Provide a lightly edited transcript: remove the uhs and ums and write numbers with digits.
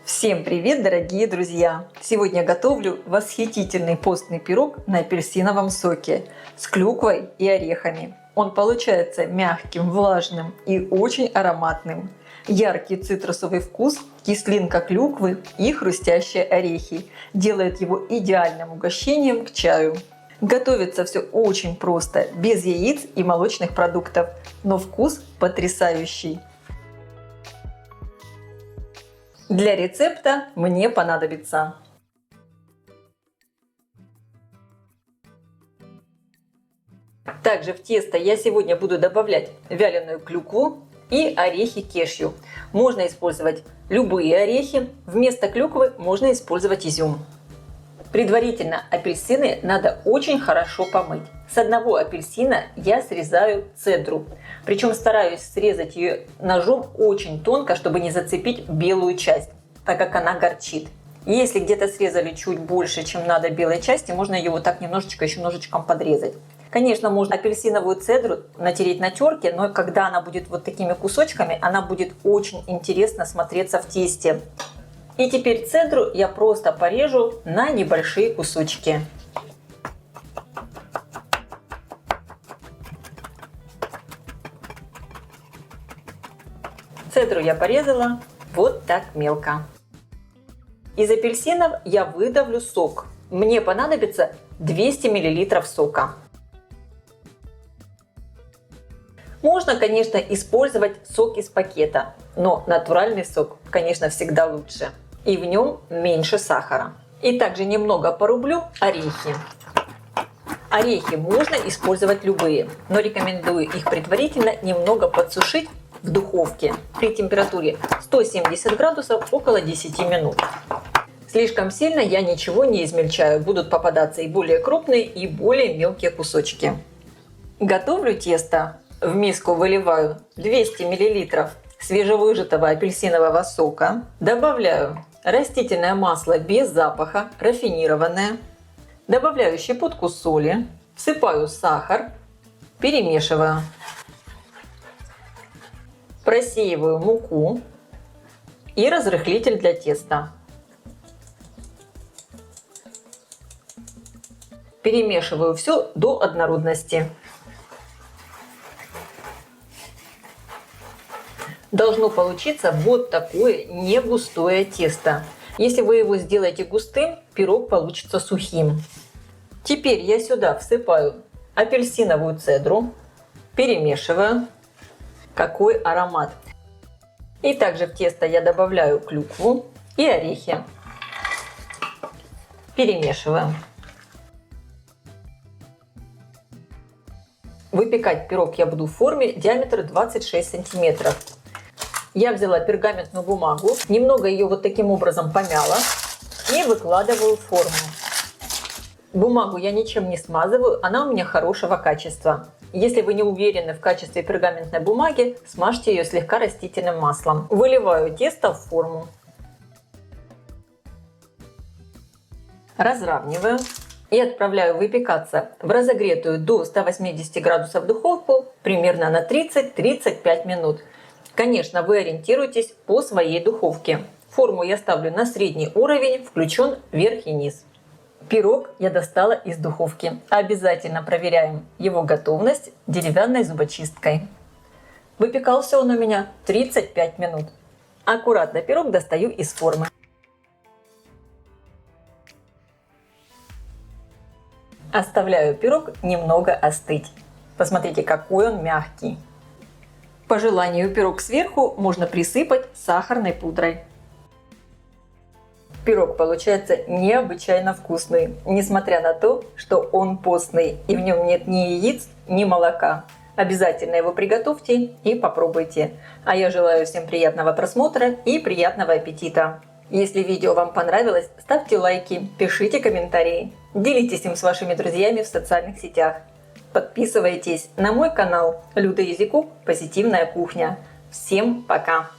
Всем привет, дорогие друзья! Сегодня готовлю восхитительный постный пирог на апельсиновом соке с клюквой и орехами. Он получается мягким, влажным и очень ароматным. Яркий цитрусовый вкус, кислинка клюквы и хрустящие орехи делают его идеальным угощением к чаю. Готовится все очень просто, без яиц и молочных продуктов, но вкус потрясающий. Для рецепта мне понадобится также в тесто я сегодня буду добавлять вяленую клюкву и орехи кешью. Можно использовать любые орехи, вместо клюквы можно использовать изюм. Предварительно апельсины надо очень хорошо помыть. С одного апельсина я срезаю цедру. Причем стараюсь срезать ее ножом очень тонко, чтобы не зацепить белую часть, так как она горчит. Если где-то срезали чуть больше, чем надо белой части, можно ее вот так немножечко еще ножичком подрезать. Конечно, можно апельсиновую цедру натереть на терке, но когда она будет вот такими кусочками, она будет очень интересно смотреться в тесте. И теперь цедру я просто порежу на небольшие кусочки. Цедру я порезала вот так мелко. Из апельсинов я выдавлю сок. Мне понадобится 200 мл сока. Можно, конечно, использовать сок из пакета, но натуральный сок, конечно, всегда лучше. И в нем меньше сахара. И также немного порублю орехи. Орехи можно использовать любые, но рекомендую их предварительно немного подсушить в духовке при температуре 170 градусов около 10 минут. Слишком сильно я ничего не измельчаю, будут попадаться и более крупные, и более мелкие кусочки. Готовлю тесто. В миску выливаю 200 мл свежевыжатого апельсинового сока, добавляю растительное масло без запаха, рафинированное, добавляю щепотку соли, всыпаю сахар, перемешиваю. Просеиваю муку и разрыхлитель для теста. Перемешиваю все до однородности. Должно получиться вот такое негустое тесто. Если вы его сделаете густым, пирог получится сухим. Теперь я сюда всыпаю апельсиновую цедру, перемешиваю. Какой аромат! И также в тесто я добавляю клюкву и орехи. Перемешиваю. Выпекать пирог я буду в форме диаметр 26 сантиметров. Я взяла пергаментную бумагу, немного ее вот таким образом помяла и выкладываю в форму. Бумагу я ничем не смазываю, она у меня хорошего качества. Если вы не уверены в качестве пергаментной бумаги, смажьте ее слегка растительным маслом. Выливаю тесто в форму. Разравниваю и отправляю выпекаться в разогретую до 180 градусов духовку примерно на 30-35 минут. Конечно, вы ориентируйтесь по своей духовке. Форму я ставлю на средний уровень, включен верх и низ. Пирог я достала из духовки. Обязательно проверяем его готовность деревянной зубочисткой. Выпекался он у меня 35 минут. Аккуратно пирог достаю из формы. Оставляю пирог немного остыть. Посмотрите, какой он мягкий. По желанию пирог сверху можно присыпать сахарной пудрой. Пирог получается необычайно вкусный, несмотря на то, что он постный и в нем нет ни яиц, ни молока. Обязательно его приготовьте и попробуйте. А я желаю всем приятного просмотра и приятного аппетита. Если видео вам понравилось, ставьте лайки, пишите комментарии, делитесь им с вашими друзьями в социальных сетях. Подписывайтесь на мой канал Люда Язикук Позитивная кухня. Всем пока!